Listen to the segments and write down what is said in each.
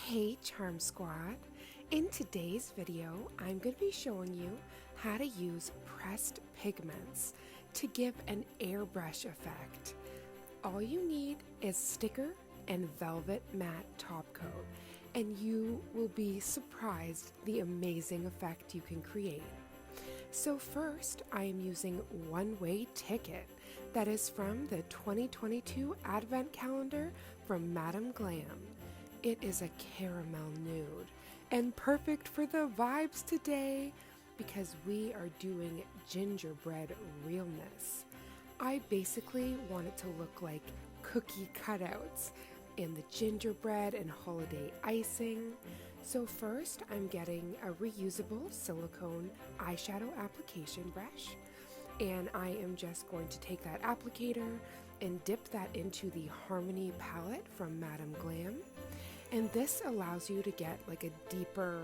Hey Charm Squad! In today's video, I'm going to be showing you how to use pressed pigments to give an airbrush effect. All you need is sticker and velvet matte top coat, and you will be surprised the amazing effect you can create. So first, I am using One Way Ticket that is from the 2022 Advent Calendar from Madam Glam. It is a caramel nude and perfect for the vibes today because we are doing gingerbread realness. I basically want it to look like cookie cutouts in the gingerbread and holiday icing. So first I'm getting a reusable silicone eyeshadow application brush, and I am just going to take that applicator and dip that into the Harmony palette from Madam Glam. And this allows you to get like a deeper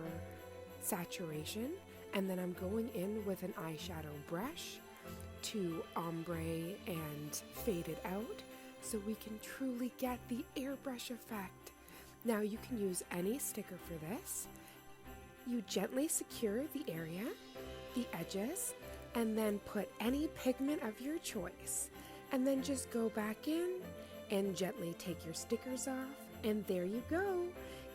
saturation. And then I'm going in with an eyeshadow brush to ombre and fade it out so we can truly get the airbrush effect. Now you can use any sticker for this. You gently secure the area, the edges, and then put any pigment of your choice. And then just go back in and gently take your stickers off. And there you go.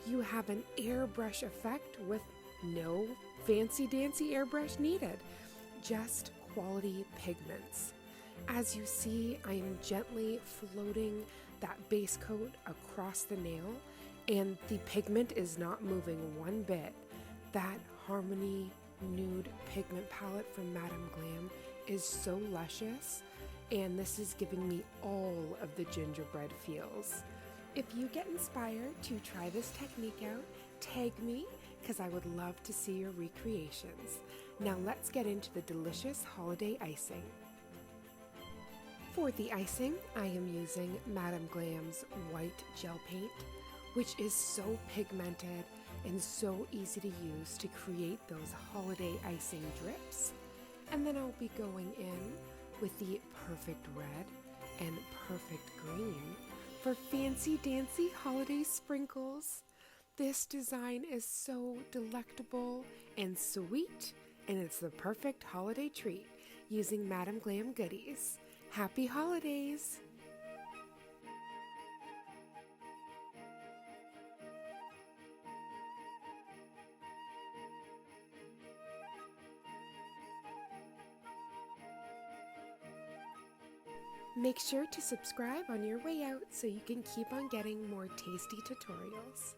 You have an airbrush effect with no fancy dancy airbrush needed, just quality pigments. As you see, I am gently floating that base coat across the nail, and the pigment is not moving one bit. That Harmony Nude Pigment palette from Madam Glam is so luscious, and this is giving me all of the gingerbread feels. If you get inspired to try this technique out, tag me because I would love to see your recreations. Now let's get into the delicious holiday icing. For the icing, I am using Madam Glam's white gel paint, which is so pigmented and so easy to use to create those holiday icing drips. And then I'll be going in with the perfect red and perfect green for fancy dancy holiday sprinkles. This design is so delectable and sweet, and it's the perfect holiday treat using Madam Glam goodies. Happy holidays! Make sure to subscribe on your way out so you can keep on getting more tasty tutorials.